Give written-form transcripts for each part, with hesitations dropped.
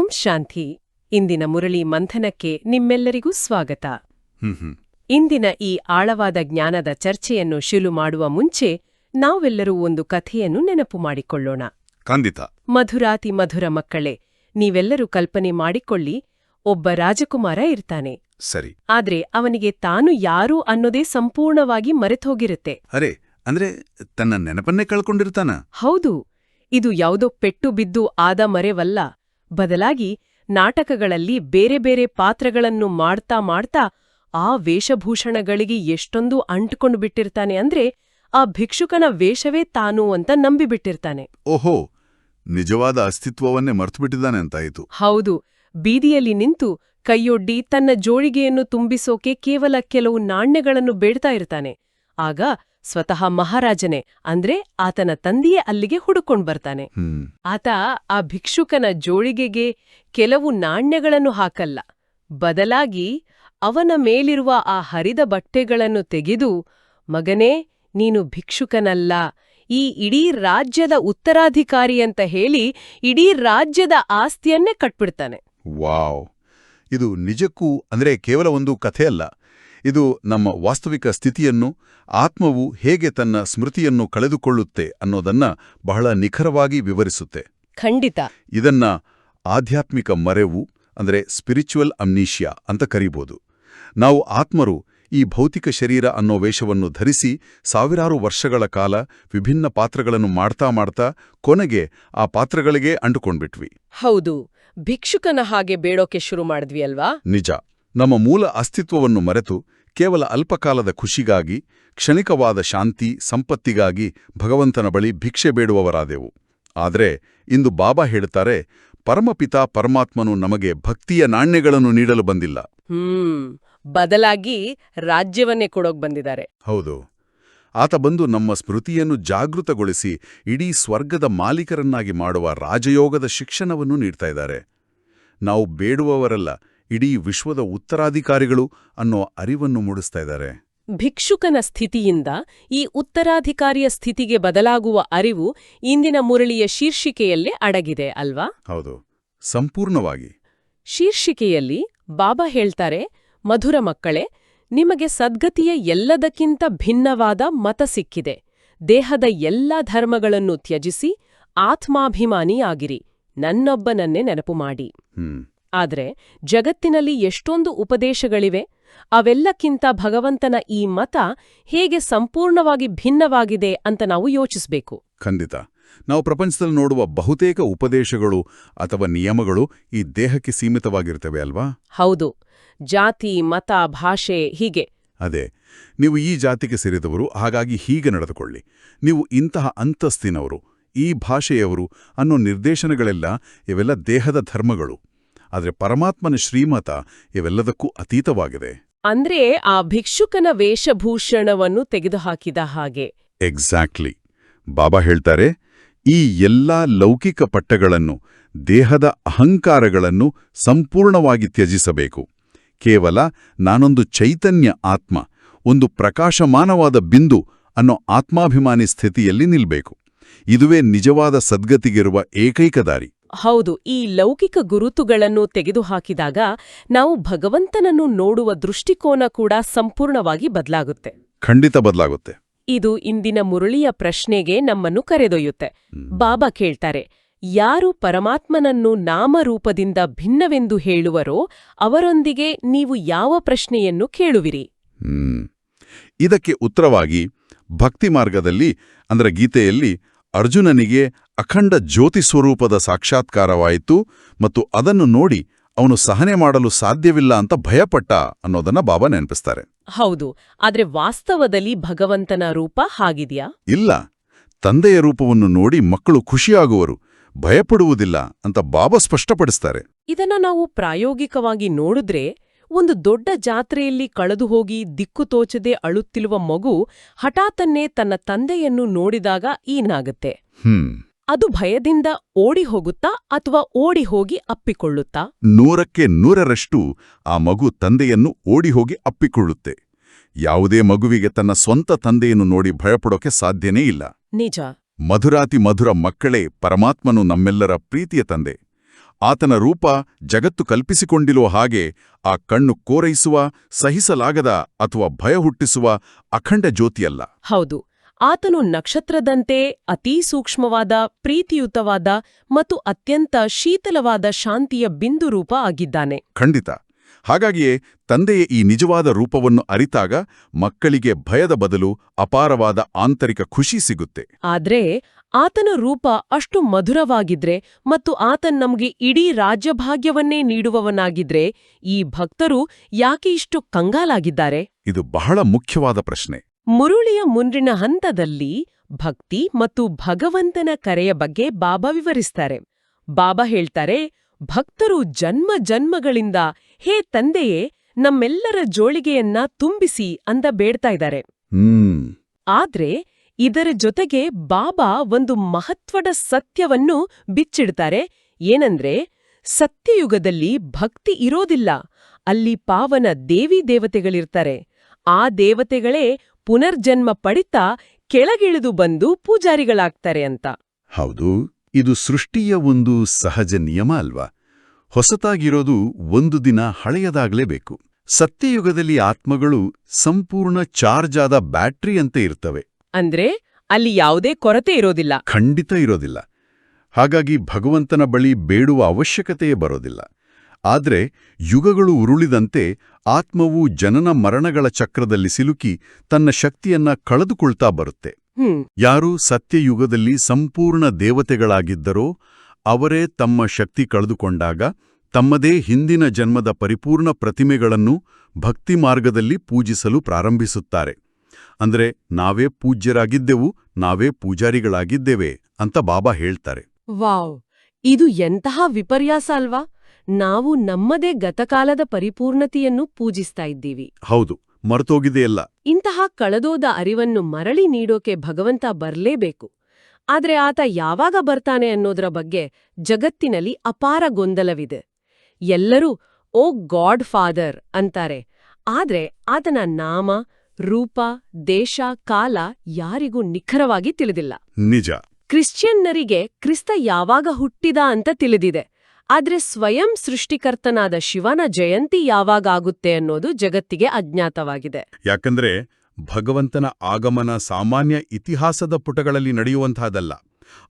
ಓಂ ಶಾಂತಿ. ಇಂದಿನ ಮುರಳಿ ಮಂಥನಕ್ಕೆ ನಿಮ್ಮೆಲ್ಲರಿಗೂ ಸ್ವಾಗತ. ಇಂದಿನ ಈ ಆಳವಾದ ಜ್ಞಾನದ ಚರ್ಚೆಯನ್ನು ಶುರು ಮಾಡುವ ಮುಂಚೆ ನಾವೆಲ್ಲರೂ ಒಂದು ಕಥೆಯನ್ನು ನೆನಪು ಮಾಡಿಕೊಳ್ಳೋಣ. ಖಂಡಿತ. ಮಧುರಾತಿ ಮಧುರ ಮಕ್ಕಳೇ, ನೀವೆಲ್ಲರೂ ಕಲ್ಪನೆ ಮಾಡಿಕೊಳ್ಳಿ, ಒಬ್ಬ ರಾಜಕುಮಾರ ಇರ್ತಾನೆ. ಸರಿ. ಆದ್ರೆ ಅವನಿಗೆ ತಾನು ಯಾರು ಅನ್ನೋದೇ ಸಂಪೂರ್ಣವಾಗಿ ಮರೆತೋಗಿರುತ್ತೆ. ಅರೆ, ಅಂದ್ರೆ ತನ್ನ ನೆನಪನ್ನೇ ಕಳ್ಕೊಂಡಿರ್ತಾನ? ಹೌದು. ಇದು ಯಾವುದೋ ಪೆಟ್ಟು ಬಿದ್ದು ಆದ ಮರೆವಲ್ಲ. ಬದಲಾಗಿ ನಾಟಕಗಳಲ್ಲಿ ಬೇರೆ ಬೇರೆ ಪಾತ್ರಗಳನ್ನು ಮಾಡ್ತಾ ಮಾಡ್ತಾ ಆ ವೇಷಭೂಷಣಗಳಿಗೆ ಎಷ್ಟೊಂದು ಅಂಟ್ಕೊಂಡು ಬಿಟ್ಟಿರ್ತಾನೆ ಅಂದ್ರೆ ಆ ಭಿಕ್ಷುಕನ ವೇಷವೇ ತಾನು ಅಂತ ನಂಬಿಬಿಟ್ಟಿರ್ತಾನೆ. ಓಹೋ, ನಿಜವಾದ ಅಸ್ತಿತ್ವವನ್ನೇ ಮರ್ತುಬಿಟ್ಟಿದ್ದಾನೆ ಅಂತಾಯಿತು. ಹೌದು. ಬೀದಿಯಲ್ಲಿ ನಿಂತು ಕೈಯೊಡ್ಡಿ ತನ್ನ ಜೋಳಿಗೆಯನ್ನು ತುಂಬಿಸೋಕೆ ಕೇವಲ ಕೆಲವು ನಾಣ್ಯಗಳನ್ನು ಬೇಡ್ತಾ ಇರ್ತಾನೆ. ಆಗ ಸ್ವತಃ ಮಹಾರಾಜನೇ ಅಂದ್ರೆ ಆತನ ತಂದೆಯೇ ಅಲ್ಲಿಗೆ ಹುಡುಕೊಂಡ್ ಬರ್ತಾನೆ. ಆತ ಆ ಭಿಕ್ಷುಕನ ಜೋಳಿಗೆಗೆ ಕೆಲವು ನಾಣ್ಯಗಳನ್ನು ಹಾಕಲ್ಲ. ಬದಲಾಗಿ ಅವನ ಮೇಲಿರುವ ಆ ಹರಿದ ಬಟ್ಟೆಗಳನ್ನು ತೆಗೆದು, ಮಗನೇ, ನೀನು ಭಿಕ್ಷುಕನಲ್ಲ, ಈ ಇಡೀ ರಾಜ್ಯದ ಉತ್ತರಾಧಿಕಾರಿ ಅಂತ ಹೇಳಿ ಇಡೀ ರಾಜ್ಯದ ಆಸ್ತಿಯನ್ನೇ ಕಟ್ಬಿಡ್ತಾನೆ. ವಾವ್! ಇದು ನಿಜಕ್ಕೂ ಅಂದ್ರೆ ಕೇವಲ ಒಂದು ಕಥೆಯಲ್ಲ. ಇದು ನಮ್ಮ ವಾಸ್ತವಿಕ ಸ್ಥಿತಿಯನ್ನು, ಆತ್ಮವು ಹೇಗೆ ತನ್ನ ಸ್ಮೃತಿಯನ್ನು ಕಳೆದುಕೊಳ್ಳುತ್ತೆ ಅನ್ನೋದನ್ನ ಬಹಳ ನಿಖರವಾಗಿ ವಿವರಿಸುತ್ತೆ. ಖಂಡಿತ. ಇದನ್ನ ಆಧ್ಯಾತ್ಮಿಕ ಮರೆವು ಅಂದ್ರೆ ಸ್ಪಿರಿಚುವಲ್ ಅಮ್ನೀಷಿಯಾ ಅಂತ ಕರೀಬೋದು. ನಾವು ಆತ್ಮರು ಈ ಭೌತಿಕ ಶರೀರ ಅನ್ನೋ ವೇಷವನ್ನು ಧರಿಸಿ ಸಾವಿರಾರು ವರ್ಷಗಳ ಕಾಲ ವಿಭಿನ್ನ ಪಾತ್ರಗಳನ್ನು ಮಾಡ್ತಾ ಮಾಡ್ತಾ ಕೊನೆಗೆ ಆ ಪಾತ್ರಗಳಿಗೆ ಅಂಟುಕೊಂಡ್ಬಿಟ್ವಿ. ಹೌದು. ಭಿಕ್ಷುಕನ ಹಾಗೆ ಬೇಡೋಕೆ ಶುರು ಮಾಡಿದ್ವಿ ಅಲ್ವಾ? ನಿಜ. ನಮ್ಮ ಮೂಲ ಅಸ್ತಿತ್ವವನ್ನು ಮರೆತು ಕೇವಲ ಅಲ್ಪಕಾಲದ ಖುಷಿಗಾಗಿ, ಕ್ಷಣಿಕವಾದ ಶಾಂತಿ, ಸಂಪತ್ತಿಗಾಗಿ ಭಗವಂತನ ಬಳಿ ಭಿಕ್ಷೆ ಬೇಡುವವರಾದೆವು. ಆದರೆ ಇಂದು ಬಾಬಾ ಹೇಳ್ತಾರೆ, ಪರಮಪಿತಾ ಪರಮಾತ್ಮನು ನಮಗೆ ಭಕ್ತಿಯ ನಾಣ್ಯಗಳನ್ನು ನೀಡಲು ಬಂದಿಲ್ಲ. ಬದಲಾಗಿ ರಾಜ್ಯವನ್ನೇ ಕೊಡೋಕ್ ಬಂದಿದ್ದಾರೆ. ಹೌದು. ಆತ ಬಂದು ನಮ್ಮ ಸ್ಮೃತಿಯನ್ನು ಜಾಗೃತಗೊಳಿಸಿ ಇಡೀ ಸ್ವರ್ಗದ ಮಾಲೀಕರನ್ನಾಗಿ ಮಾಡುವ ರಾಜಯೋಗದ ಶಿಕ್ಷಣವನ್ನು ನೀಡ್ತಾ ಇದ್ದಾರೆ. ನಾವು ಬೇಡುವವರಲ್ಲ, ಇಡೀ ವಿಶ್ವದ ಉತ್ತರಾಧಿಕಾರಿಗಳು ಅನ್ನೋ ಅರಿವನ್ನು ಮೂಡಿಸ್ತಾ ಇದ್ದಾರೆ. ಭಿಕ್ಷುಕನ ಸ್ಥಿತಿಯಿಂದ ಈ ಉತ್ತರಾಧಿಕಾರಿಯ ಸ್ಥಿತಿಗೆ ಬದಲಾಗುವ ಅರಿವು ಇಂದಿನ ಮುರಳಿಯ ಶೀರ್ಷಿಕೆಯಲ್ಲೇ ಅಡಗಿದೆ ಅಲ್ವಾ? ಹೌದು, ಸಂಪೂರ್ಣವಾಗಿ. ಶೀರ್ಷಿಕೆಯಲ್ಲಿ ಬಾಬಾ ಹೇಳ್ತಾರೆ, ಮಧುರ ಮಕ್ಕಳೇ, ನಿಮಗೆ ಸದ್ಗತಿಯ ಎಲ್ಲದಕ್ಕಿಂತ ಭಿನ್ನವಾದ ಮತ ಸಿಕ್ಕಿದೆ. ದೇಹದ ಎಲ್ಲ ಧರ್ಮಗಳನ್ನು ತ್ಯಜಿಸಿ ಆತ್ಮಾಭಿಮಾನಿಯಾಗಿರಿ, ನನ್ನೊಬ್ಬನನ್ನೇ ನೆನಪು ಮಾಡಿ. ಆದ್ರೆ ಜಗತ್ತಿನಲ್ಲಿ ಎಷ್ಟೊಂದು ಉಪದೇಶಗಳಿವೆ. ಅವೆಲ್ಲಕ್ಕಿಂತ ಭಗವಂತನ ಈ ಮತ ಹೇಗೆ ಸಂಪೂರ್ಣವಾಗಿ ಭಿನ್ನವಾಗಿದೆ ಅಂತ ನಾವು ಯೋಚಿಸಬೇಕು. ಖಂಡಿತ. ನಾವು ಪ್ರಪಂಚದಲ್ಲಿ ನೋಡುವ ಬಹುತೇಕ ಉಪದೇಶಗಳು ಅಥವಾ ನಿಯಮಗಳು ಈ ದೇಹಕ್ಕೆ ಸೀಮಿತವಾಗಿರ್ತವೆ ಅಲ್ವಾ? ಹೌದು. ಜಾತಿ, ಮತ, ಭಾಷೆ ಹೀಗೆ. ಅದೇ, ನೀವು ಈ ಜಾತಿಗೆ ಸೇರಿದವರು, ಹಾಗಾಗಿ ಹೀಗೆ ನಡೆದುಕೊಳ್ಳಿ, ನೀವು ಇಂತಹ ಅಂತಸ್ತಿನವರು, ಈ ಭಾಷೆಯವರು ಅನ್ನೋ ನಿರ್ದೇಶನಗಳೆಲ್ಲ ಇವೆಲ್ಲ ದೇಹದ ಧರ್ಮಗಳು. ಆದರೆ ಪರಮಾತ್ಮನ ಶ್ರೀಮತ ಇವೆಲ್ಲದಕ್ಕೂ ಅತೀತವಾಗಿದೆ. ಅಂದ್ರೆ ಆ ಭಿಕ್ಷುಕನ ವೇಷಭೂಷಣವನ್ನು ತೆಗೆದುಹಾಕಿದ ಹಾಗೆ. ಎಕ್ಸಾಕ್ಟ್ಲಿ. ಬಾಬಾ ಹೇಳ್ತಾರೆ, ಈ ಎಲ್ಲಾ ಲೌಕಿಕ ಪಟ್ಟಗಳನ್ನು, ದೇಹದ ಅಹಂಕಾರಗಳನ್ನು ಸಂಪೂರ್ಣವಾಗಿ ತ್ಯಜಿಸಬೇಕು. ಕೇವಲ ನಾನೊಂದು ಚೈತನ್ಯ ಆತ್ಮ, ಒಂದು ಪ್ರಕಾಶಮಾನವಾದ ಬಿಂದು ಅನ್ನೋ ಆತ್ಮಾಭಿಮಾನಿ ಸ್ಥಿತಿಯಲ್ಲಿ ನಿಲ್ಬೇಕು. ಇದುವೇ ನಿಜವಾದ ಸದ್ಗತಿಗಿರುವ ಏಕೈಕ ದಾರಿ. ಹೌದು. ಈ ಲೌಕಿಕ ಗುರುತುಗಳನ್ನು ತೆಗೆದುಹಾಕಿದಾಗ ನಾವು ಭಗವಂತನನ್ನು ನೋಡುವ ದೃಷ್ಟಿಕೋನ ಕೂಡ ಸಂಪೂರ್ಣವಾಗಿ ಬದಲಾಗುತ್ತೆ. ಖಂಡಿತ ಬದಲಾಗುತ್ತೆ. ಇದು ಇಂದಿನ ಮುರಳಿಯ ಪ್ರಶ್ನೆಗೆ ನಮ್ಮನ್ನು ಕರೆದೊಯ್ಯುತ್ತೆ. ಬಾಬಾ ಕೇಳ್ತಾರೆ, ಯಾರು ಪರಮಾತ್ಮನನ್ನು ನಾಮರೂಪದಿಂದ ಭಿನ್ನವೆಂದು ಹೇಳುವರೋ ಅವರೊಂದಿಗೆ ನೀವು ಯಾವ ಪ್ರಶ್ನೆಯನ್ನು ಕೇಳುವಿರಿ? ಇದಕ್ಕೆ ಉತ್ತರವಾಗಿ ಭಕ್ತಿ ಮಾರ್ಗದಲ್ಲಿ ಅಂದ್ರೆ ಗೀತೆಯಲ್ಲಿ ಅರ್ಜುನನಿಗೆ ಅಖಂಡ ಜ್ಯೋತಿ ಸ್ವರೂಪದ ಸಾಕ್ಷಾತ್ಕಾರವಾಯಿತು ಮತ್ತು ಅದನ್ನು ನೋಡಿ ಅವನು ಸಹನೆ ಮಾಡಲು ಸಾಧ್ಯವಿಲ್ಲ ಅಂತ ಭಯಪಟ್ಟ ಅನ್ನೋದನ್ನ ಬಾಬಾ ನೆನಪಿಸ್ತಾರೆ. ಹೌದು. ಆದ್ರೆ ವಾಸ್ತವದಲ್ಲಿ ಭಗವಂತನ ರೂಪ ಹಾಗಿದೆಯಾ? ಇಲ್ಲ. ತಂದೆಯ ರೂಪವನ್ನು ನೋಡಿ ಮಕ್ಕಳು ಖುಷಿಯಾಗುವರು, ಭಯಪಡುವುದಿಲ್ಲ ಅಂತ ಬಾಬಾ ಸ್ಪಷ್ಟಪಡಿಸ್ತಾರೆ. ಇದನ್ನ ನಾವು ಪ್ರಾಯೋಗಿಕವಾಗಿ ನೋಡಿದ್ರೆ, ಒಂದು ದೊಡ್ಡ ಜಾತ್ರೆಯಲ್ಲಿ ಕಳೆದುಹೋಗಿ ದಿಕ್ಕು ತೋಚದೆ ಅಳುತ್ತಿರುವ ಮಗು ಹಠಾತ್ತನ್ನೇ ತನ್ನ ತಂದೆಯನ್ನು ನೋಡಿದಾಗ ಏನಾಗುತ್ತೆ? ಅದು ಭಯದಿಂದ ಓಡಿ ಹೋಗುತ್ತಾ ಅಥವಾ ಓಡಿ ಹೋಗಿ ಅಪ್ಪಿಕೊಳ್ಳುತ್ತಾ? 100ಕ್ಕೆ 100ರಷ್ಟು ಆ ಮಗು ತಂದೆಯನ್ನು ಓಡಿ ಹೋಗಿ ಅಪ್ಪಿಕೊಳ್ಳುತ್ತೆ. ಯಾವುದೇ ಮಗುವಿಗೆ ತನ್ನ ಸ್ವಂತ ತಂದೆಯನ್ನು ನೋಡಿ ಭಯಪಡೋಕೆ ಸಾಧ್ಯನೇ ಇಲ್ಲ. ನಿಜ. ಮಧುರಾತಿ ಮಧುರ ಮಕ್ಕಳೇ, ಪರಮಾತ್ಮನು ನಮ್ಮೆಲ್ಲರ ಪ್ರೀತಿಯ ತಂದೆ. ಆತನ ರೂಪ ಜಗತ್ತು ಕಲ್ಪಿಸಿಕೊಂಡಿರುವ ಹಾಗೆ ಆ ಕಣ್ಣು ಕೋರೈಸುವ, ಸಹಿಸಲಾಗದ ಅಥವಾ ಭಯ ಹುಟ್ಟಿಸುವ ಅಖಂಡ ಜ್ಯೋತಿಯಲ್ಲ. ಹೌದು, ಆತನು ನಕ್ಷತ್ರದಂತೆ ಅತೀ ಸೂಕ್ಷ್ಮವಾದ, ಪ್ರೀತಿಯುತವಾದ ಮತ್ತು ಅತ್ಯಂತ ಶೀತಲವಾದ ಶಾಂತಿಯ ಬಿಂದು ರೂಪ ಆಗಿದ್ದಾನೆ. ಖಂಡಿತ. ಹಾಗಾಗಿಯೇ ತಂದೆಯ ಈ ನಿಜವಾದ ರೂಪವನ್ನು ಅರಿತಾಗ ಮಕ್ಕಳಿಗೆ ಭಯದ ಬದಲು ಅಪಾರವಾದ ಆಂತರಿಕ ಖುಷಿ ಸಿಗುತ್ತೆ. ಆದ್ರೆ ಆತನ ರೂಪ ಅಷ್ಟು ಮಧುರವಾಗಿದ್ರೆ ಮತ್ತು ಆತನ್ ನಮಗೆ ಇಡೀ ರಾಜ್ಯಭಾಗ್ಯವನ್ನೇ ನೀಡುವವನಾಗಿದ್ರೆ ಈ ಭಕ್ತರು ಯಾಕೆ ಇಷ್ಟು ಕಂಗಾಲಾಗಿದ್ದಾರೆ? ಇದು ಬಹಳ ಮುಖ್ಯವಾದ ಪ್ರಶ್ನೆ. ಮುರುಳಿಯ ಮುಂದಿನ ಹಂತದಲ್ಲಿ ಭಕ್ತಿ ಮತ್ತು ಭಗವಂತನ ಕರೆಯ ಬಗ್ಗೆ ಬಾಬಾ ವಿವರಿಸ್ತಾರೆ. ಬಾಬಾ ಹೇಳ್ತಾರೆ, ಭಕ್ತರು ಜನ್ಮ ಜನ್ಮಗಳಿಂದ ಹೇ ತಂದೆಯೇ ನಮ್ಮೆಲ್ಲರ ಜೋಳಿಗೆಯನ್ನ ತುಂಬಿಸಿ ಅಂದ ಬೇಡ್ತಾ ಇದ್ದಾರೆ. ಆದ್ರೆ ಇದರ ಜೊತೆಗೆ ಬಾಬಾ ಒಂದು ಮಹತ್ವದ ಸತ್ಯವನ್ನು ಬಿಚ್ಚಿಡ್ತಾರೆ. ಏನಂದ್ರೆ, ಸತ್ಯಯುಗದಲ್ಲಿ ಭಕ್ತಿ ಇರೋದಿಲ್ಲ, ಅಲ್ಲಿ ಪಾವನ ದೇವಿ ದೇವತೆಗಳಿರ್ತಾರೆ. ಆ ದೇವತೆಗಳೇ ಪುನರ್ಜನ್ಮ ಪಡಿತಾ ಕೆಳಗಿಳಿದು ಬಂದು ಪೂಜಾರಿಗಳಾಗ್ತಾರೆ ಅಂತ. ಹೌದು, ಇದು ಸೃಷ್ಟಿಯ ಒಂದು ಸಹಜ ನಿಯಮ ಅಲ್ವಾ? ಹೊಸತಾಗಿರೋದು ಒಂದು ದಿನ ಹಳೆಯದಾಗಲೇಬೇಕು. ಸತ್ಯಯುಗದಲ್ಲಿ ಆತ್ಮಗಳು ಸಂಪೂರ್ಣ ಚಾರ್ಜ್ ಆದ ಬ್ಯಾಟ್ರಿಯಂತೆ ಇರ್ತವೆ. ಅಂದ್ರೆ ಅಲ್ಲಿ ಯಾವುದೇ ಕೊರತೆ ಇರೋದಿಲ್ಲ. ಖಂಡಿತ ಇರೋದಿಲ್ಲ. ಹಾಗಾಗಿ ಭಗವಂತನ ಬಳಿ ಬೇಡುವ ಅವಶ್ಯಕತೆಯೇ ಬರೋದಿಲ್ಲ. ಆದ್ರೆ ಯುಗಗಳು ಉರುಳಿದಂತೆ ಆತ್ಮವು ಜನನ ಮರಣಗಳ ಚಕ್ರದಲ್ಲಿ ಸಿಲುಕಿ ತನ್ನ ಶಕ್ತಿಯನ್ನ ಕಳೆದುಕೊಳ್ತಾ ಬರುತ್ತೆ. ಯಾರು ಸತ್ಯಯುಗದಲ್ಲಿ ಸಂಪೂರ್ಣ ದೇವತೆಗಳಾಗಿದ್ದರೋ ಅವರೇ ತಮ್ಮ ಶಕ್ತಿ ಕಳೆದುಕೊಂಡಾಗ ತಮ್ಮದೇ ಹಿಂದಿನ ಜನ್ಮದ ಪರಿಪೂರ್ಣ ಪ್ರತಿಮೆಗಳನ್ನು ಭಕ್ತಿ ಮಾರ್ಗದಲ್ಲಿ ಪೂಜಿಸಲು ಪ್ರಾರಂಭಿಸುತ್ತಾರೆ. ಅಂದ್ರೆ ನಾವೇ ಪೂಜ್ಯರಾಗಿದ್ದೆವು, ನಾವೇ ಪೂಜಾರಿಗಳಾಗಿದ್ದೇವೆ ಅಂತ ಬಾಬಾ ಹೇಳ್ತಾರೆ. ವಾವ್, ಇದು ಎಂತಹ ವಿಪರ್ಯಾಸ ಅಲ್ವಾ? ನಾವು ನಮ್ಮದೇ ಗತಕಾಲದ ಪರಿಪೂರ್ಣತೆಯನ್ನು ಪೂಜಿಸ್ತಾ ಇದ್ದೀವಿ. ಹೌದು, ಮರೆತೋಗಿದೆಯಲ್ಲ. ಇಂತಹ ಕಳೆದೋದ ಅರಿವನ್ನು ಮರಳಿ ನೀಡೋಕೆ ಭಗವಂತ ಬರ್ಲೇಬೇಕು. ಆದ್ರೆ ಆತ ಯಾವಾಗ ಬರ್ತಾನೆ ಅನ್ನೋದ್ರ ಬಗ್ಗೆ ಜಗತ್ತಿನಲ್ಲಿ ಅಪಾರ ಗೊಂದಲವಿದೆ. ಎಲ್ಲರೂ ಓ ಗಾಡ್ ಫಾದರ್ ಅಂತಾರೆ, ಆದ್ರೆ ಆತನ ನಾಮ, ರೂಪ, ದೇಶ, ಕಾಲ ಯಾರಿಗೂ ನಿಖರವಾಗಿ ತಿಳಿದಿಲ್ಲ. ನಿಜ. ಕ್ರಿಶ್ಚಿಯನ್ನರಿಗೆ ಕ್ರಿಸ್ತ ಯಾವಾಗ ಹುಟ್ಟಿದ ಅಂತ ತಿಳಿದಿದೆ, ಆದ್ರೆ ಸ್ವಯಂ ಸೃಷ್ಟಿಕರ್ತನಾದ ಶಿವನ ಜಯಂತಿ ಯಾವಾಗಾಗುತ್ತೆ ಅನ್ನೋದು ಜಗತ್ತಿಗೆ ಅಜ್ಞಾತವಾಗಿದೆ. ಯಾಕಂದ್ರೆ ಭಗವಂತನ ಆಗಮನ ಸಾಮಾನ್ಯ ಇತಿಹಾಸದ ಪುಟಗಳಲ್ಲಿ ನಡೆಯುವಂತಹದಲ್ಲ.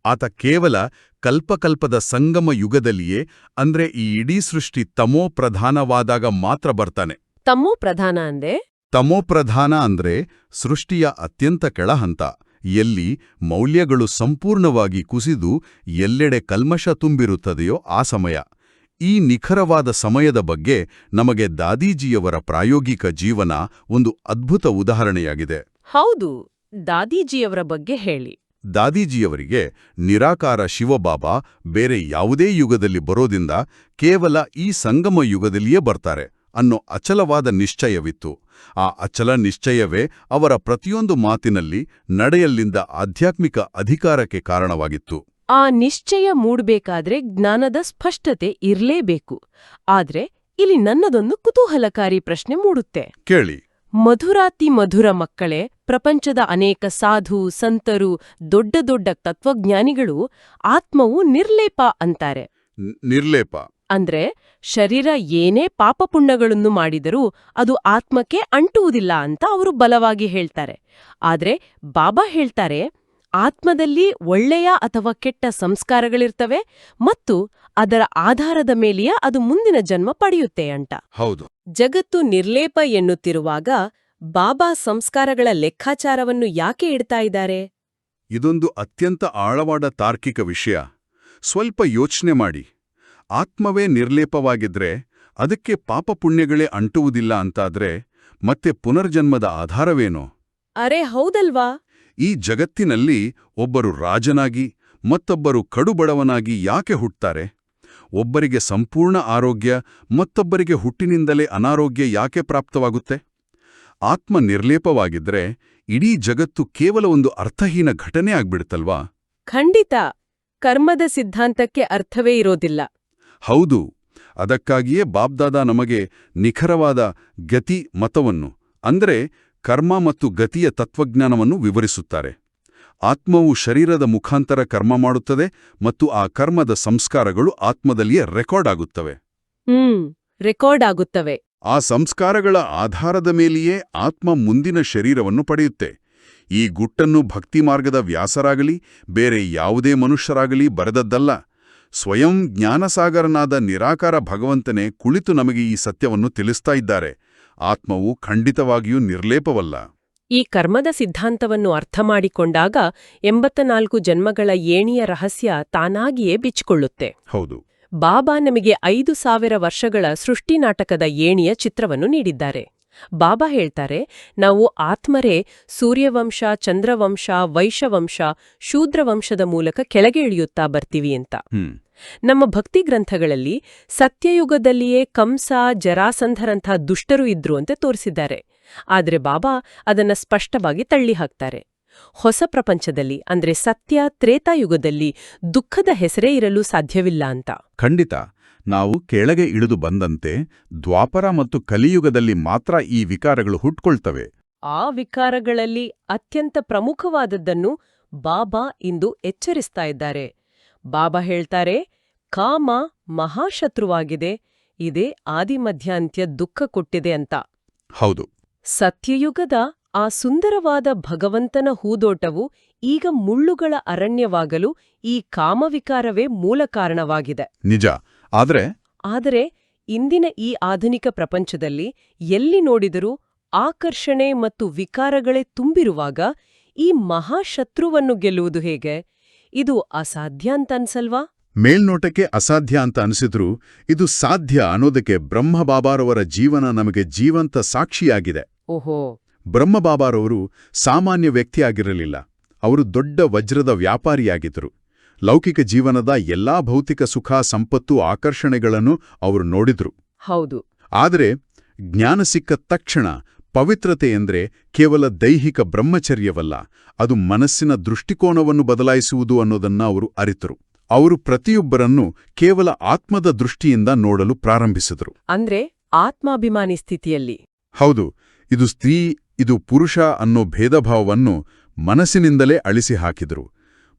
ಆತ ಕೇವಲ ಕಲ್ಪಕಲ್ಪದ ಸಂಗಮ ಯುಗದಲ್ಲಿಯೇ, ಅಂದ್ರೆ ಈ ಇಡೀ ಸೃಷ್ಟಿ ತಮೋಪ್ರಧಾನವಾದಾಗ ಮಾತ್ರ ಬರ್ತಾನೆ. ತಮೋಪ್ರಧಾನ ಅಂದೆ? ತಮೋಪ್ರಧಾನ ಅಂದ್ರೆ ಸೃಷ್ಟಿಯ ಅತ್ಯಂತ ಕೆಳಹಂತ, ಎಲ್ಲಿ ಮೌಲ್ಯಗಳು ಸಂಪೂರ್ಣವಾಗಿ ಕುಸಿದು ಎಲ್ಲೆಡೆ ಕಲ್ಮಶ ತುಂಬಿರುತ್ತದೆಯೋ ಆ ಸಮಯ. ಈ ನಿಖರವಾದ ಸಮಯದ ಬಗ್ಗೆ ನಮಗೆ ದಾದೀಜಿಯವರ ಪ್ರಾಯೋಗಿಕ ಜೀವನ ಒಂದು ಅದ್ಭುತ ಉದಾಹರಣೆಯಾಗಿದೆ. ಹೌದು, ದಾದೀಜಿಯವರ ಬಗ್ಗೆ ಹೇಳಿ. ದಾದೀಜಿಯವರಿಗೆ ನಿರಾಕಾರ ಶಿವಬಾಬಾ ಬೇರೆ ಯಾವುದೇ ಯುಗದಲ್ಲಿ ಬರೋದಿಂದ ಕೇವಲ ಈ ಸಂಗಮ ಯುಗದಲ್ಲಿಯೇ ಬರ್ತಾರೆ ಅನ್ನೋ ಅಚಲವಾದ ನಿಶ್ಚಯವಿತ್ತು. ಆ ಅಚಲ ನಿಶ್ಚಯವೇ ಅವರ ಪ್ರತಿಯೊಂದು ಮಾತಿನಲ್ಲಿ, ನಡೆಯಲ್ಲಿಂದ ಆಧ್ಯಾತ್ಮಿಕ ಅಧಿಕಾರಕ್ಕೆ ಕಾರಣವಾಗಿತ್ತು. ಆ ನಿಶ್ಚಯ ಮೂಡ್ಬೇಕಾದ್ರೆ ಜ್ಞಾನದ ಸ್ಪಷ್ಟತೆ ಇರ್ಲೇಬೇಕು. ಆದ್ರೆ ಇಲ್ಲಿ ನನ್ನದೊಂದು ಕುತೂಹಲಕಾರಿ ಪ್ರಶ್ನೆ ಮೂಡುತ್ತೆ. ಕೇಳಿ. ಮಧುರಾತಿ ಮಧುರ ಮಕ್ಕಳೇ, ಪ್ರಪಂಚದ ಅನೇಕ ಸಾಧು, ಸಂತರು, ದೊಡ್ಡ ದೊಡ್ಡ ತತ್ವಜ್ಞಾನಿಗಳು ಆತ್ಮವು ನಿರ್ಲೇಪ ಅಂತಾರೆ. ನಿರ್ಲೇಪ ಅಂದ್ರೆ ಶರೀರ ಏನೇ ಪಾಪಪುಣ್ಯಗಳನ್ನು ಮಾಡಿದರೂ ಅದು ಆತ್ಮಕ್ಕೆ ಅಂಟುವುದಿಲ್ಲ ಅಂತ ಅವರು ಬಲವಾಗಿ ಹೇಳ್ತಾರೆ. ಆದ್ರೆ ಬಾಬಾ ಹೇಳ್ತಾರೆ, ಆತ್ಮದಲ್ಲಿ ಒಳ್ಳೆಯ ಅಥವಾ ಕೆಟ್ಟ ಸಂಸ್ಕಾರಗಳಿರ್ತವೆ ಮತ್ತು ಅದರ ಆಧಾರದ ಮೇಲೆಯೇ ಅದು ಮುಂದಿನ ಜನ್ಮ ಪಡೆಯುತ್ತೆ ಅಂತ. ಹೌದು. ಜಗತ್ತು ನಿರ್ಲೇಪ ಎನ್ನುತ್ತಿರುವಾಗ ಬಾಬಾ ಸಂಸ್ಕಾರಗಳ ಲೆಕ್ಕಾಚಾರವನ್ನು ಯಾಕೆ ಇಡ್ತಾ ಇದ್ದಾರೆ? ಇದೊಂದು ಅತ್ಯಂತ ಆಳವಾದ ತಾರ್ಕಿಕ ವಿಷಯ. ಸ್ವಲ್ಪ ಯೋಚನೆ ಮಾಡಿ. ಆತ್ಮವೇ ನಿರ್ಲೇಪವಾಗಿದ್ರೆ, ಅದಕ್ಕೆ ಪಾಪಪುಣ್ಯಗಳೇ ಅಂಟುವುದಿಲ್ಲ ಅಂತಾದ್ರೆ ಮತ್ತೆ ಪುನರ್ಜನ್ಮದ ಆಧಾರವೇನೋ? ಅರೆ ಹೌದಲ್ವಾ? ಈ ಜಗತ್ತಿನಲ್ಲಿ ಒಬ್ಬರು ರಾಜನಾಗಿ ಮತ್ತೊಬ್ಬರು ಕಡುಬಡವನಾಗಿ ಯಾಕೆ ಹುಟ್ಟುತ್ತಾರೆ? ಒಬ್ಬರಿಗೆ ಸಂಪೂರ್ಣ ಆರೋಗ್ಯ ಮತ್ತೊಬ್ಬರಿಗೆ ಹುಟ್ಟಿನಿಂದಲೇ ಅನಾರೋಗ್ಯ ಯಾಕೆ ಪ್ರಾಪ್ತವಾಗುತ್ತೆ? ಆತ್ಮ ನಿರ್ಲೇಪವಾಗಿದ್ರೆ ಇಡೀ ಜಗತ್ತು ಕೇವಲ ಒಂದು ಅರ್ಥಹೀನ ಘಟನೆ ಆಗ್ಬಿಡುತ್ತಲ್ವಾ? ಖಂಡಿತ. ಕರ್ಮದ ಸಿದ್ಧಾಂತಕ್ಕೆ ಅರ್ಥವೇ ಇರೋದಿಲ್ಲ. ಹೌದು. ಅದಕ್ಕಾಗಿಯೇ ಬಾಬ್ದಾದಾ ನಮಗೆ ನಿಖರವಾದ ಗತಿ ಮತವನ್ನು, ಅಂದರೆ ಕರ್ಮ ಮತ್ತು ಗತಿಯ ತತ್ವಜ್ಞಾನವನ್ನು ವಿವರಿಸುತ್ತಾರೆ. ಆತ್ಮವು ಶರೀರದ ಮುಖಾಂತರ ಕರ್ಮ ಮಾಡುತ್ತದೆ ಮತ್ತು ಆ ಕರ್ಮದ ಸಂಸ್ಕಾರಗಳು ಆತ್ಮದಲ್ಲಿಯೇ ರೆಕಾರ್ಡ್ ಆಗುತ್ತವೆ. ರೆಕಾರ್ಡ್ ಆಗುತ್ತವೆ. ಆ ಸಂಸ್ಕಾರಗಳ ಆಧಾರದ ಮೇಲೆಯೇ ಆತ್ಮ ಮುಂದಿನ ಶರೀರವನ್ನು ಪಡೆಯುತ್ತೆ. ಈ ಗುಟ್ಟನ್ನು ಭಕ್ತಿ ಮಾರ್ಗದ ವ್ಯಾಸರಾಗಲಿ ಬೇರೆ ಯಾವುದೇ ಮನುಷ್ಯರಾಗಲಿ ಬರೆದದ್ದಲ್ಲ. ಸ್ವಯಂ ಜ್ಞಾನಸಾಗರನಾದ ನಿರಾಕಾರ ಭಗವಂತನೇ ಕುಳಿತು ನಮಗೆ ಈ ಸತ್ಯವನ್ನು ತಿಳಿಸ್ತಾ ಇದ್ದಾರೆ. ಆತ್ಮವು ಖಂಡಿತವಾಗಿಯೂ ನಿರ್ಲೇಪವಲ್ಲ. ಈ ಕರ್ಮದ ಸಿದ್ಧಾಂತವನ್ನು ಅರ್ಥಮಾಡಿಕೊಂಡಾಗ 84 ಜನ್ಮಗಳ ಏಣಿಯ ರಹಸ್ಯ ತಾನಾಗಿಯೇ ಬಿಚ್ಚಿಕೊಳ್ಳುತ್ತೆ. ಹೌದು. ಬಾಬಾ ನಮಗೆ 5000 ವರ್ಷಗಳ ಸೃಷ್ಟಿ ನಾಟಕದ ಏಣಿಯ ಚಿತ್ರವನ್ನು ನೀಡಿದ್ದಾರೆ. ಬಾಬಾ ಹೇಳ್ತಾರೆ, ನಾವು ಆತ್ಮರೇ ಸೂರ್ಯವಂಶ, ಚಂದ್ರವಂಶ, ವೈಶ್ಯವಂಶ, ಶೂದ್ರವಂಶದ ಮೂಲಕ ಕೆಳಗೆ ಇಳಿಯುತ್ತಾ ಬರ್ತೀವಿ ಅಂತ. ನಮ್ಮ ಭಕ್ತಿ ಗ್ರಂಥಗಳಲ್ಲಿ ಸತ್ಯಯುಗದಲ್ಲಿಯೇ ಕಂಸ, ಜರಾಸಂಧರಂಥ ದುಷ್ಟರು ಇದ್ರು ಅಂತ ತೋರಿಸಿದ್ದಾರೆ. ಆದ್ರೆ ಬಾಬಾ ಅದನ್ನ ಸ್ಪಷ್ಟವಾಗಿ ತಳ್ಳಿ ಹಾಕ್ತಾರೆ. ಹೊಸ ಪ್ರಪಂಚದಲ್ಲಿ ಅಂದ್ರೆ ಸತ್ಯ ತ್ರೇತಾಯುಗದಲ್ಲಿ ದುಃಖದ ಹೆಸರೇ ಇರಲು ಸಾಧ್ಯವಿಲ್ಲ ಅಂತ. ಖಂಡಿತ. ನಾವು ಕೆಳಗೆ ಇಳಿದು ಬಂದಂತೆ ದ್ವಾಪರ ಮತ್ತು ಕಲಿಯುಗದಲ್ಲಿ ಮಾತ್ರ ಈ ವಿಕಾರಗಳು ಹುಟ್ಕೊಳ್ತವೆ. ಆ ವಿಕಾರಗಳಲ್ಲಿ ಅತ್ಯಂತ ಪ್ರಮುಖವಾದದ್ದನ್ನು ಬಾಬಾ ಇಂದು ಎಚ್ಚರಿಸ್ತಾ ಇದ್ದಾರೆ. ಬಾಬಾ ಹೇಳ್ತಾರೆ, ಕಾಮ ಮಹಾಶತ್ರುವಾಗಿದೆ, ಇದೇ ಆದಿಮಧ್ಯಾಂತ್ಯ ದುಃಖ ಕೊಟ್ಟಿದೆ ಅಂತ. ಹೌದು. ಸತ್ಯಯುಗದ ಆ ಸುಂದರವಾದ ಭಗವಂತನ ಹೂದೋಟವು ಈಗ ಮುಳ್ಳುಗಳ ಅರಣ್ಯವಾಗಲು ಈ ಕಾಮವಿಕಾರವೇ ಮೂಲ ಕಾರಣವಾಗಿದೆ. ನಿಜ. ಆದರೆ ಇಂದಿನ ಈ ಆಧುನಿಕ ಪ್ರಪಂಚದಲ್ಲಿ ಎಲ್ಲಿ ನೋಡಿದರೂ ಆಕರ್ಷಣೆ ಮತ್ತು ವಿಕಾರಗಳೇ ತುಂಬಿರುವಾಗ ಈ ಮಹಾಶತ್ರುವನ್ನು ಗೆಲ್ಲುವುದು ಹೇಗೆ? ಇದು ಅಸಾಧ್ಯ ಅಂತನ್ಸಲ್ವಾ? ಮೇಲ್ನೋಟಕ್ಕೆ ಅಸಾಧ್ಯ ಅಂತ ಅನಿಸಿದ್ರೂ ಇದು ಸಾಧ್ಯ ಅನ್ನೋದಕ್ಕೆ ಬ್ರಹ್ಮಬಾಬಾರವರ ಜೀವನ ನಮಗೆ ಜೀವಂತ ಸಾಕ್ಷಿಯಾಗಿದೆ. ಓಹೋ. ಬ್ರಹ್ಮಬಾಬಾರವರು ಸಾಮಾನ್ಯ ವ್ಯಕ್ತಿಯಾಗಿರಲಿಲ್ಲ. ಅವರು ದೊಡ್ಡ ವಜ್ರದ ವ್ಯಾಪಾರಿಯಾಗಿದ್ದರು. ಲೌಕಿಕ ಜೀವನದ ಎಲ್ಲಾ ಭೌತಿಕ ಸುಖ, ಸಂಪತ್ತು, ಆಕರ್ಷಣೆಗಳನ್ನು ಅವರು ನೋಡಿದ್ರು. ಹೌದು. ಆದರೆ ಜ್ಞಾನ ಸಿಕ್ಕ ತಕ್ಷಣ ಪವಿತ್ರತೆ ಎಂದ್ರೆ ಕೇವಲ ದೈಹಿಕ ಬ್ರಹ್ಮಚರ್ಯವಲ್ಲ, ಅದು ಮನಸ್ಸಿನ ದೃಷ್ಟಿಕೋನವನ್ನು ಬದಲಾಯಿಸುವುದು ಅನ್ನೋದನ್ನ ಅವರು ಅರಿತರು. ಅವರು ಪ್ರತಿಯೊಬ್ಬರನ್ನೂ ಕೇವಲ ಆತ್ಮದ ದೃಷ್ಟಿಯಿಂದ ನೋಡಲು ಪ್ರಾರಂಭಿಸಿದರು. ಅಂದ್ರೆ ಆತ್ಮಾಭಿಮಾನಿ ಸ್ಥಿತಿಯಲ್ಲಿ. ಹೌದು. ಇದು ಸ್ತ್ರೀ, ಇದು ಪುರುಷ ಅನ್ನೋ ಭೇದಭಾವವನ್ನು ಮನಸ್ಸಿನಿಂದಲೇ ಅಳಿಸಿ ಹಾಕಿದರು.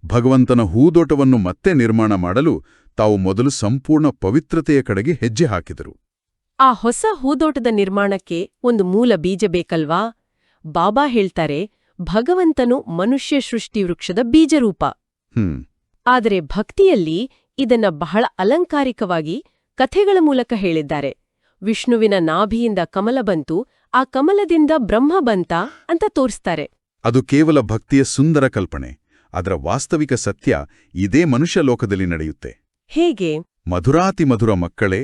ಭಗವಂತನ ಹೂದೋಟವನ್ನು ಮತ್ತೆ ನಿರ್ಮಾಣ ಮಾಡಲು ತಾವು ಮೊದಲು ಸಂಪೂರ್ಣ ಪವಿತ್ರತೆಯ ಕಡೆಗೆ ಹೆಜ್ಜೆ ಹಾಕಿದರು. ಆ ಹೊಸ ಹೂದೋಟದ ನಿರ್ಮಾಣಕ್ಕೆ ಒಂದು ಮೂಲ ಬೀಜ ಬೇಕಲ್ವಾ? ಬಾಬಾ ಹೇಳ್ತಾರೆ, ಭಗವಂತನು ಮನುಷ್ಯ ಸೃಷ್ಟಿ ವೃಕ್ಷದ ಬೀಜರೂಪ. ಆದರೆ ಭಕ್ತಿಯಲ್ಲಿ ಇದನ್ನ ಬಹಳ ಅಲಂಕಾರಿಕವಾಗಿ ಕಥೆಗಳ ಮೂಲಕ ಹೇಳಿದ್ದಾರೆ. ವಿಷ್ಣುವಿನ ನಾಭಿಯಿಂದ ಕಮಲ ಬಂತು, ಆ ಕಮಲದಿಂದ ಬ್ರಹ್ಮ ಬಂತ ಅಂತ ತೋರಿಸ್ತಾರೆ. ಅದು ಕೇವಲ ಭಕ್ತಿಯ ಸುಂದರ ಕಲ್ಪನೆ. ಅದರ ವಾಸ್ತವಿಕ ಸತ್ಯ ಇದೇ ಮನುಷ್ಯ ಲೋಕದಲ್ಲಿ ನಡೆಯುತ್ತೆ. ಹೇಗೆ? ಮಧುರಾತಿಮಧುರ ಮಕ್ಕಳೇ,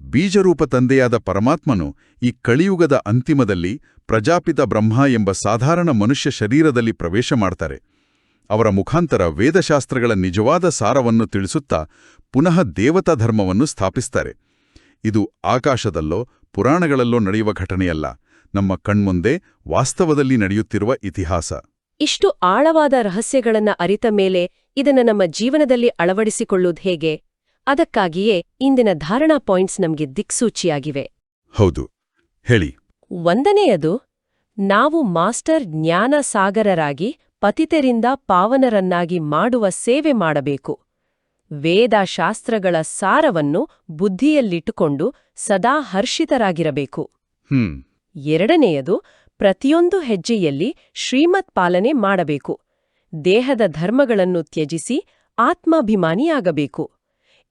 ಬೀಜರೂಪ ತಂದೆಯಾದ ಪರಮಾತ್ಮನು ಈ ಕಳಿಯುಗದ ಅಂತಿಮದಲ್ಲಿ ಪ್ರಜಾಪಿತ ಬ್ರಹ್ಮ ಎಂಬ ಸಾಧಾರಣ ಮನುಷ್ಯ ಶರೀರದಲ್ಲಿ ಪ್ರವೇಶ ಮಾಡ್ತಾರೆ. ಅವರ ಮುಖಾಂತರ ವೇದಶಾಸ್ತ್ರಗಳ ನಿಜವಾದ ಸಾರವನ್ನು ತಿಳಿಸುತ್ತಾ ಪುನಃ ದೇವತಾ ಧರ್ಮವನ್ನು ಸ್ಥಾಪಿಸ್ತಾರೆ. ಇದು ಆಕಾಶದಲ್ಲೋ ಪುರಾಣಗಳಲ್ಲೋ ನಡೆಯುವ ಘಟನೆಯಲ್ಲ, ನಮ್ಮ ಕಣ್ಮುಂದೆ ವಾಸ್ತವದಲ್ಲಿ ನಡೆಯುತ್ತಿರುವ ಇತಿಹಾಸ. ಇಷ್ಟು ಆಳವಾದ ರಹಸ್ಯಗಳನ್ನ ಅರಿತ ಮೇಲೆ ಇದನ್ನ ನಮ್ಮ ಜೀವನದಲ್ಲಿ ಅಳವಡಿಸಿಕೊಳ್ಳುವುದು ಹೇಗೆ? ಅದಕ್ಕಾಗಿಯೇ ಇಂದಿನ ಧಾರಣಾ ಪಾಯಿಂಟ್ಸ್ ನಮ್ಗೆ ದಿಕ್ಸೂಚಿಯಾಗಿವೆ. ಹೌದು, ಹೇಳಿ. 1ನೇಯದು, ನಾವು ಮಾಸ್ಟರ್ ಜ್ಞಾನ ಸಾಗರರಾಗಿ ಪತಿತರಿಂದ ಪಾವನರನ್ನಾಗಿ ಮಾಡುವ ಸೇವೆ ಮಾಡಬೇಕು. ವೇದಶಾಸ್ತ್ರಗಳ ಸಾರವನ್ನು ಬುದ್ಧಿಯಲ್ಲಿಟ್ಟುಕೊಂಡು ಸದಾ ಹರ್ಷಿತರಾಗಿರಬೇಕು. 2ನೇಯದು, ಪ್ರತಿಯೊಂದು ಹೆಜ್ಜೆಯಲ್ಲಿ ಶ್ರೀಮತ್ ಪಾಲನೆ ಮಾಡಬೇಕು. ದೇಹದ ಧರ್ಮಗಳನ್ನು ತ್ಯಜಿಸಿ ಆತ್ಮಾಭಿಮಾನಿಯಾಗಬೇಕು.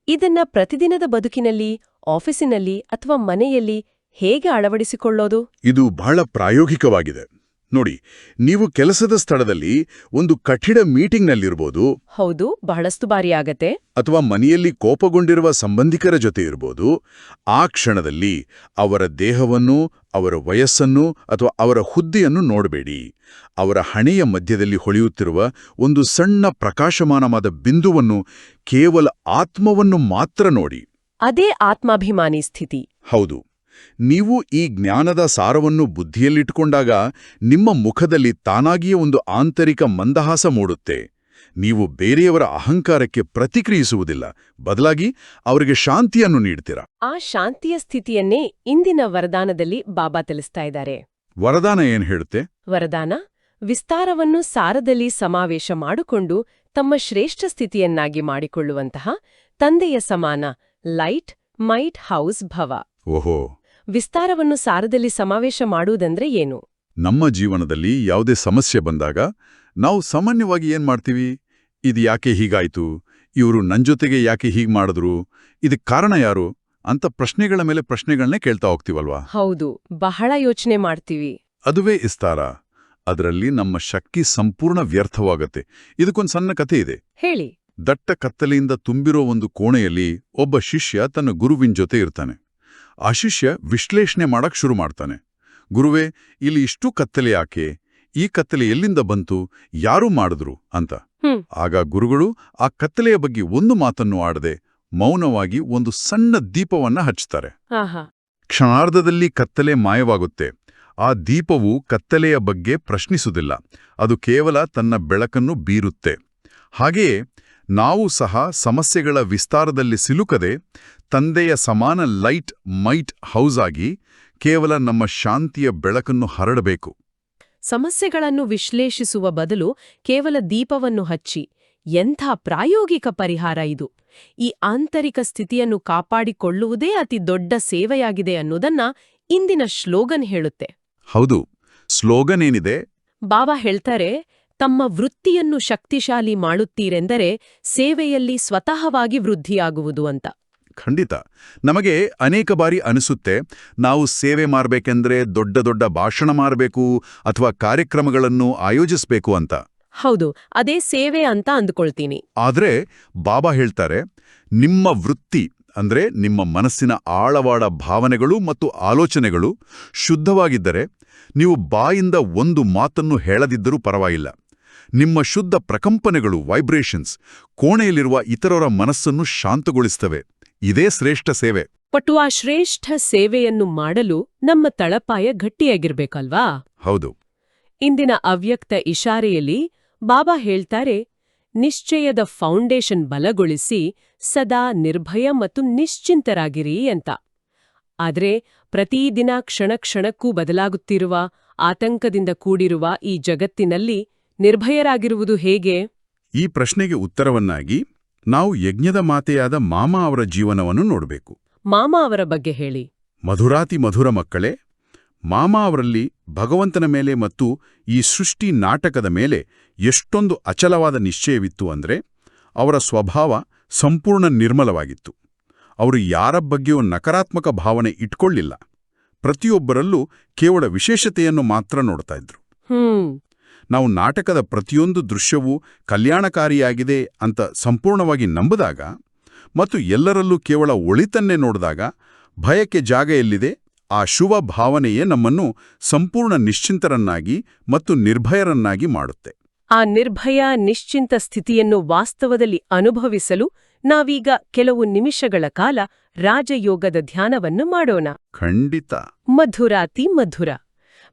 ಇದನ್ನ ಪ್ರತಿದಿನದ ಬದುಕಿನಲ್ಲಿ, ಆಫೀಸಿನಲ್ಲಿ ಅಥವಾ ಮನೆಯಲ್ಲಿ ಹೇಗೆ ಅಳವಡಿಸಿಕೊಳ್ಳೋದು? ಇದು ಬಹಳ ಪ್ರಾಯೋಗಿಕವಾಗಿದೆ. ನೋಡಿ, ನೀವು ಕೆಲಸದ ಸ್ಥಳದಲ್ಲಿ ಒಂದು ಕಠಿಣ ಮೀಟಿಂಗ್ನಲ್ಲಿರ್ಬೋದು. ಹೌದು, ಬಹಳಷ್ಟು ಬಾರಿ ಆಗತ್ತೆ. ಅಥವಾ ಮನೆಯಲ್ಲಿ ಕೋಪಗೊಂಡಿರುವ ಸಂಬಂಧಿಕರ ಜೊತೆ ಇರ್ಬೋದು. ಆ ಕ್ಷಣದಲ್ಲಿ ಅವರ ದೇಹವನ್ನು, ಅವರ ವಯಸ್ಸನ್ನು ಅಥವಾ ಅವರ ಹುದ್ದೆಯನ್ನು ನೋಡಬೇಡಿ. ಅವರ ಹಣೆಯ ಮಧ್ಯದಲ್ಲಿ ಹೊಳೆಯುತ್ತಿರುವ ಒಂದು ಸಣ್ಣ ಪ್ರಕಾಶಮಾನವಾದ ಬಿಂದುವನ್ನು, ಕೇವಲ ಆತ್ಮವನ್ನು ಮಾತ್ರ ನೋಡಿ. ಅದೇ ಆತ್ಮಾಭಿಮಾನಿ ಸ್ಥಿತಿ. ಹೌದು. ನೀವು ಈ ಜ್ಞಾನದ ಸಾರವನ್ನು ಬುದ್ಧಿಯಲ್ಲಿಟ್ಟುಕೊಂಡಾಗ ನಿಮ್ಮ ಮುಖದಲ್ಲಿ ತಾನಾಗಿಯೇ ಒಂದು ಆಂತರಿಕ ಮಂದಹಾಸ ಮೂಡುತ್ತೆ. ನೀವು ಬೇರೆಯವರ ಅಹಂಕಾರಕ್ಕೆ ಪ್ರತಿಕ್ರಿಯಿಸುವುದಿಲ್ಲ, ಬದಲಾಗಿ ಅವರಿಗೆ ಶಾಂತಿಯನ್ನು ನೀಡ್ತೀರಾ. ಆ ಶಾಂತಿಯ ಸ್ಥಿತಿಯನ್ನೇ ಇಂದಿನ ವರದಾನದಲ್ಲಿ ಬಾಬಾ ತಿಳಿಸ್ತಾ ಇದ್ದಾರೆ. ವರದಾನ ಏನ್ ಹೇಳುತ್ತೆ? ವರದಾನ, ವಿಸ್ತಾರವನ್ನು ಸಾರದಲ್ಲಿ ಸಮಾವೇಶ ಮಾಡಿಕೊಂಡು ತಮ್ಮ ಶ್ರೇಷ್ಠ ಸ್ಥಿತಿಯನ್ನಾಗಿ ಮಾಡಿಕೊಳ್ಳುವಂತಹ ತಂದೆಯ ಸಮಾನ ಲೈಟ್ ಮೈಟ್ ಹೌಸ್ ಭವ. ಓಹೋ. ವಿಸ್ತಾರವನ್ನು ಸಾರದಲ್ಲಿ ಸಮಾವೇಶ ಮಾಡುವುದಂದ್ರೆ ಏನು? ನಮ್ಮ ಜೀವನದಲ್ಲಿ ಯಾವುದೇ ಸಮಸ್ಯೆ ಬಂದಾಗ ನಾವು ಸಾಮಾನ್ಯವಾಗಿ ಏನ್ ಮಾಡ್ತೀವಿ? ಇದು ಯಾಕೆ ಹೀಗಾಯ್ತು, ಇವರು ನನ್ಜೊತೆಗೆ ಯಾಕೆ ಹೀಗ್ ಮಾಡಿದ್ರು, ಇದಕ್ಕೆ ಕಾರಣ ಯಾರು ಅಂತ ಪ್ರಶ್ನೆಗಳ ಮೇಲೆ ಪ್ರಶ್ನೆಗಳನ್ನೇ ಕೇಳ್ತಾ ಹೋಗ್ತೀವಲ್ವಾ? ಹೌದು, ಬಹಳ ಯೋಚನೆ ಮಾಡ್ತೀವಿ. ಅದುವೇ ವಿಸ್ತಾರ. ಅದರಲ್ಲಿ ನಮ್ಮ ಶಕ್ತಿ ಸಂಪೂರ್ಣ ವ್ಯರ್ಥವಾಗತ್ತೆ. ಇದಕ್ಕೊಂದು ಸಣ್ಣ ಕಥೆ ಇದೆ. ಹೇಳಿ. ದಟ್ಟ ಕತ್ತಲೆಯಿಂದ ತುಂಬಿರೋ ಒಂದು ಕೋಣೆಯಲ್ಲಿ ಒಬ್ಬ ಶಿಷ್ಯ ತನ್ನ ಗುರುವಿನ ಜೊತೆ ಇರ್ತಾನೆ. ಆ ಶಿಷ್ಯ ವಿಶ್ಲೇಷಣೆ ಮಾಡಕ್ ಶುರು ಮಾಡ್ತಾನೆ. ಗುರುವೇ, ಇಲ್ಲಿ ಇಷ್ಟು ಕತ್ತಲೆ ಯಾಕೆ? ಈ ಕತ್ತಲೆ ಎಲ್ಲಿಂದ ಬಂತು? ಯಾರು ಮಾಡಿದ್ರು ಅಂತ. ಆಗ ಗುರುಗಳು ಆ ಕತ್ತಲೆಯ ಬಗ್ಗೆ ಒಂದು ಮಾತನ್ನು ಆಡದೆ ಮೌನವಾಗಿ ಒಂದು ಸಣ್ಣ ದೀಪವನ್ನ ಹಚ್ತಾರೆ. ಕ್ಷಣಾರ್ಧದಲ್ಲಿ ಕತ್ತಲೆ ಮಾಯವಾಗುತ್ತೆ. ಆ ದೀಪವು ಕತ್ತಲೆಯ ಬಗ್ಗೆ ಪ್ರಶ್ನಿಸುವುದಿಲ್ಲ, ಅದು ಕೇವಲ ತನ್ನ ಬೆಳಕನ್ನು ಬೀರುತ್ತೆ. ಹಾಗೆಯೇ ನಾವು ಸಹ ಸಮಸ್ಯೆಗಳ ವಿಸ್ತಾರದಲ್ಲಿ ಸಿಲುಕದೆ ತಂದೆಯ ಸಮಾನ ಲೈಟ್ ಮೈಟ್ ಹೌಸ್ ಆಗಿ ಕೇವಲ ನಮ್ಮ ಶಾಂತಿಯ ಬೆಳಕನ್ನು ಹರಡಬೇಕು. ಸಮಸ್ಯೆಗಳನ್ನು ವಿಶ್ಲೇಷಿಸುವ ಬದಲು ಕೇವಲ ದೀಪವನ್ನು ಹಚ್ಚಿ, ಎಂಥ ಪ್ರಾಯೋಗಿಕ ಪರಿಹಾರ ಇದು! ಈ ಆಂತರಿಕ ಸ್ಥಿತಿಯನ್ನು ಕಾಪಾಡಿಕೊಳ್ಳುವುದೇ ಅತಿ ದೊಡ್ಡ ಸೇವೆಯಾಗಿದೆ ಅನ್ನೋದನ್ನ ಇಂದಿನ ಶ್ಲೋಗನ್ ಹೇಳುತ್ತೆ. ಹೌದು, ಸ್ಲೋಗನ್ ಏನಿದೆ? ಬಾಬಾ ಹೇಳ್ತಾರೆ, ತಮ್ಮ ವೃತ್ತಿಯನ್ನು ಶಕ್ತಿಶಾಲಿ ಮಾಡುತ್ತೀರೆಂದರೆ ಸೇವೆಯಲ್ಲಿ ಸ್ವತಃವಾಗಿ ವೃದ್ಧಿಯಾಗುವುದು ಅಂತ. ಖಂಡಿತ. ನಮಗೆ ಅನೇಕ ಬಾರಿ ಅನಿಸುತ್ತೆ, ನಾವು ಸೇವೆ ಮಾಡಬೇಕೆಂದ್ರೆ ದೊಡ್ಡ ದೊಡ್ಡ ಭಾಷಣ ಮಾಡಬೇಕು ಅಥವಾ ಕಾರ್ಯಕ್ರಮಗಳನ್ನು ಆಯೋಜಿಸಬೇಕು ಅಂತ. ಹೌದು, ಅದೇ ಸೇವೆ ಅಂತ ಅಂದುಕೊಳ್ತೀನಿ. ಆದ್ರೆ ಬಾಬಾ ಹೇಳ್ತಾರೆ, ನಿಮ್ಮ ವೃತ್ತಿ ಅಂದ್ರೆ ನಿಮ್ಮ ಮನಸ್ಸಿನ ಆಳವಾದ ಭಾವನೆಗಳು ಮತ್ತು ಆಲೋಚನೆಗಳು ಶುದ್ಧವಾಗಿದ್ದರೆ ನೀವು ಬಾಯಿಂದ ಒಂದು ಮಾತನ್ನು ಹೇಳದಿದ್ದರೂ ಪರವಾಗಿಲ್ಲ. ನಿಮ್ಮ ಶುದ್ಧ ಪ್ರಕಂಪನೆಗಳು ವೈಬ್ರೇಷನ್ಸ್ ಕೋಣೆಯಲ್ಲಿರುವ ಇತರರ ಮನಸ್ಸನ್ನು ಶಾಂತಗೊಳಿಸ್ತವೆ. ಇದೇ ಶ್ರೇಷ್ಠ ಸೇವೆ. ಪಟ್ಟು ಆ ಶ್ರೇಷ್ಠ ಸೇವೆಯನ್ನು ಮಾಡಲು ನಮ್ಮ ತಳಪಾಯ ಗಟ್ಟಿಯಾಗಿರ್ಬೇಕಲ್ವಾ? ಹೌದು. ಇಂದಿನ ಅವ್ಯಕ್ತ ಇಶಾರೆಯಲ್ಲಿ ಬಾಬಾ ಹೇಳ್ತಾರೆ, ನಿಶ್ಚಯದ ಫೌಂಡೇಶನ್ ಬಲಗೊಳಿಸಿ ಸದಾ ನಿರ್ಭಯ ಮತ್ತು ನಿಶ್ಚಿಂತರಾಗಿರಿ ಅಂತ. ಆದ್ರೆ ಪ್ರತಿದಿನ ಕ್ಷಣಕ್ಕೂ ಬದಲಾಗುತ್ತಿರುವ ಆತಂಕದಿಂದ ಕೂಡಿರುವ ಈ ಜಗತ್ತಿನಲ್ಲಿ ನಿರ್ಭಯರಾಗಿರುವುದು ಹೇಗೆ? ಈ ಪ್ರಶ್ನೆಗೆ ಉತ್ತರವನ್ನಾಗಿ ನಾವು ಯಜ್ಞದ ಮಾತೆಯಾದ ಮಾಮಾ ಅವರ ಜೀವನವನ್ನು ನೋಡಬೇಕು. ಮಾಮಾ ಅವರ ಬಗ್ಗೆ ಹೇಳಿ. ಮಧುರಾತಿ ಮಧುರ ಮಕ್ಕಳೇ, ಮಾಮಾ ಅವರಲ್ಲಿ ಭಗವಂತನ ಮೇಲೆ ಮತ್ತು ಈ ಸೃಷ್ಟಿ ನಾಟಕದ ಮೇಲೆ ಎಷ್ಟೊಂದು ಅಚಲವಾದ ನಿಶ್ಚಯವಿತ್ತು ಅಂದ್ರೆ ಅವರ ಸ್ವಭಾವ ಸಂಪೂರ್ಣ ನಿರ್ಮಲವಾಗಿತ್ತು. ಅವರು ಯಾರ ಬಗ್ಗೆಯೂ ನಕಾರಾತ್ಮಕ ಭಾವನೆ ಇಟ್ಕೊಳ್ಳಿಲ್ಲ. ಪ್ರತಿಯೊಬ್ಬರಲ್ಲೂ ಕೇವಲ ವಿಶೇಷತೆಯನ್ನು ಮಾತ್ರ ನೋಡ್ತಾ ಇದ್ರು. ನಾವು ನಾಟಕದ ಪ್ರತಿಯೊಂದು ದೃಶ್ಯವೂ ಕಲ್ಯಾಣಕಾರಿಯಾಗಿದೆ ಅಂತ ಸಂಪೂರ್ಣವಾಗಿ ನಂಬಿದಾಗ ಮತ್ತು ಎಲ್ಲರಲ್ಲೂ ಕೇವಲ ಒಳಿತನ್ನೇ ನೋಡಿದಾಗ ಭಯಕ್ಕೆ ಜಾಗ ಎಲ್ಲಿದೆ? ಆ ಶುಭ ಭಾವನೆಯೇ ನಮ್ಮನ್ನು ಸಂಪೂರ್ಣ ನಿಶ್ಚಿಂತರನ್ನಾಗಿ ಮತ್ತು ನಿರ್ಭಯರನ್ನಾಗಿ ಮಾಡುತ್ತೆ. ಆ ನಿರ್ಭಯ ನಿಶ್ಚಿಂತ ಸ್ಥಿತಿಯನ್ನು ವಾಸ್ತವದಲ್ಲಿ ಅನುಭವಿಸಲು ನಾವೀಗ ಕೆಲವು ನಿಮಿಷಗಳ ಕಾಲ ರಾಜಯೋಗದ ಧ್ಯಾನವನ್ನು ಮಾಡೋಣ. ಖಂಡಿತ. ಮಧುರಾತಿ ಮಧುರ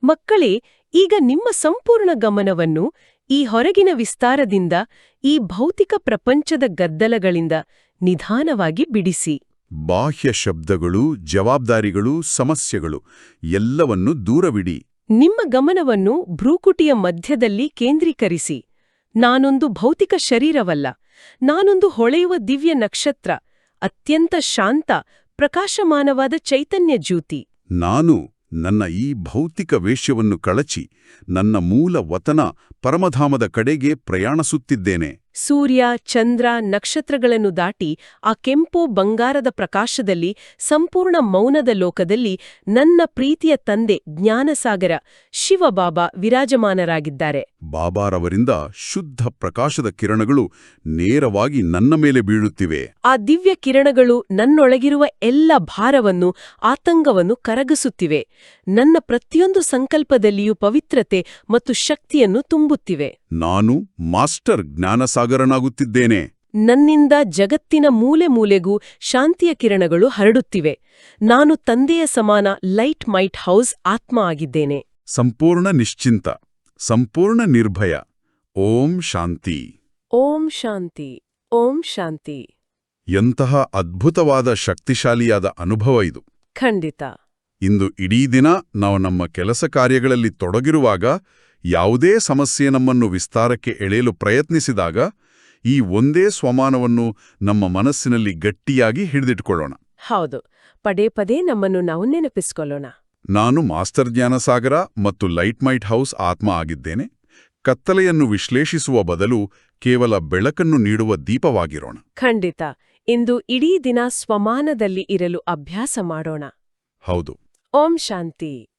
ಮಕ್ಕಳೇ, ಈಗ ನಿಮ್ಮ ಸಂಪೂರ್ಣ ಗಮನವನ್ನು ಈ ಹೊರಗಿನ ವಿಸ್ತಾರದಿಂದ, ಈ ಭೌತಿಕ ಪ್ರಪಂಚದ ಗದ್ದಲಗಳಿಂದ ನಿಧಾನವಾಗಿ ಬಿಡಿಸಿ. ಬಾಹ್ಯ ಶಬ್ದಗಳು, ಜವಾಬ್ದಾರಿಗಳು, ಸಮಸ್ಯೆಗಳು ಎಲ್ಲವನ್ನೂ ದೂರವಿಡಿ. ನಿಮ್ಮ ಗಮನವನ್ನು ಭ್ರೂಕುಟಿಯ ಮಧ್ಯದಲ್ಲಿ ಕೇಂದ್ರೀಕರಿಸಿ. ನಾನೊಂದು ಭೌತಿಕ ಶರೀರವಲ್ಲ, ನಾನೊಂದು ಹೊಳೆಯುವ ದಿವ್ಯ ನಕ್ಷತ್ರ, ಅತ್ಯಂತ ಶಾಂತ ಪ್ರಕಾಶಮಾನವಾದ ಚೈತನ್ಯ ಜ್ಯೋತಿ. ನಾನು ನನ್ನ ಈ ಭೌತಿಕ ವೇಶ್ಯವನ್ನು ಕಳಚಿ ನನ್ನ ಮೂಲ ವತನ ಪರಮಧಾಮದ ಕಡೆಗೆ ಪ್ರಯಾಣಿಸುತ್ತಿದ್ದೇನೆ. ಸೂರ್ಯ, ಚಂದ್ರ, ನಕ್ಷತ್ರಗಳನ್ನು ದಾಟಿ ಆ ಕೆಂಪು ಬಂಗಾರದ ಪ್ರಕಾಶದಲ್ಲಿ ಸಂಪೂರ್ಣ ಮೌನದ ಲೋಕದಲ್ಲಿ ನನ್ನ ಪ್ರೀತಿಯ ತಂದೆ ಜ್ಞಾನಸಾಗರ ಶಿವಬಾಬಾ ವಿರಾಜಮಾನರಾಗಿದ್ದಾರೆ. ಬಾಬಾರವರಿಂದ ಶುದ್ಧ ಪ್ರಕಾಶದ ಕಿರಣಗಳು ನೇರವಾಗಿ ನನ್ನ ಮೇಲೆ ಬೀಳುತ್ತಿವೆ. ಆ ದಿವ್ಯ ಕಿರಣಗಳು ನನ್ನೊಳಗಿರುವ ಎಲ್ಲ ಭಾರವನ್ನು, ಆತಂಕವನ್ನು ಕರಗಿಸುತ್ತಿವೆ. ನನ್ನ ಪ್ರತಿಯೊಂದು ಸಂಕಲ್ಪದಲ್ಲಿಯೂ ಪವಿತ್ರತೆ ಮತ್ತು ಶಕ್ತಿಯನ್ನು ತುಂಬುತ್ತಿವೆ. ನಾನು ಮಾಸ್ಟರ್ ಜ್ಞಾನಸಾಗರನಾಗುತ್ತಿದ್ದೇನೆ. ನನ್ನಿಂದ ಜಗತ್ತಿನ ಮೂಲೆ ಮೂಲೆಗೂ ಶಾಂತಿಯ ಕಿರಣಗಳು ಹರಡುತ್ತಿವೆ. ನಾನು ತಂದೆಯ ಸಮಾನ ಲೈಟ್ ಮೈಟ್ ಹೌಸ್ ಆತ್ಮ ಆಗಿದ್ದೇನೆ. ಸಂಪೂರ್ಣ ನಿಶ್ಚಿಂತ, ಸಂಪೂರ್ಣ ನಿರ್ಭಯ. ಓಂ ಶಾಂತಿ. ಓಂ ಶಾಂತಿ. ಓಂ ಶಾಂತಿ. ಎಂತಹ ಅದ್ಭುತವಾದ ಶಕ್ತಿಶಾಲಿಯಾದ ಅನುಭವ ಇದು. ಖಂಡಿತ. ಇಂದು ಇಡೀ ದಿನ ನಾವು ನಮ್ಮ ಕೆಲಸ ಕಾರ್ಯಗಳಲ್ಲಿ ತೊಡಗಿರುವಾಗ ಯಾವುದೇ ಸಮಸ್ಯೆ ನಮ್ಮನ್ನು ವಿಸ್ತಾರಕ್ಕೆ ಎಳೆಯಲು ಪ್ರಯತ್ನಿಸಿದಾಗ ಈ ಒಂದೇ ಸ್ವಮಾನವನ್ನು ನಮ್ಮ ಮನಸ್ಸಿನಲ್ಲಿ ಗಟ್ಟಿಯಾಗಿ ಹಿಡಿದಿಟ್ಕೊಳ್ಳೋಣ. ಹೌದು, ಪದೇ ಪದೇ ನಮ್ಮನ್ನು ನಾವು ನೆನಪಿಸ್ಕೊಳ್ಳೋಣ. ನಾನು ಮಾಸ್ಟರ್ ಜ್ಞಾನಸಾಗರ ಮತ್ತು ಲೈಟ್ ಮೈಟ್ ಹೌಸ್ ಆತ್ಮ ಆಗಿದ್ದೇನೆ. ಕತ್ತಲೆಯನ್ನು ವಿಶ್ಲೇಷಿಸುವ ಬದಲು ಕೇವಲ ಬೆಳಕನ್ನು ನೀಡುವ ದೀಪವಾಗಿರೋಣ. ಖಂಡಿತ. ಇಂದು ಇಡೀ ದಿನ ಸ್ವಮಾನದಲ್ಲಿ ಇರಲು ಅಭ್ಯಾಸ ಮಾಡೋಣ. ಹೌದು. ಓಂ ಶಾಂತಿ.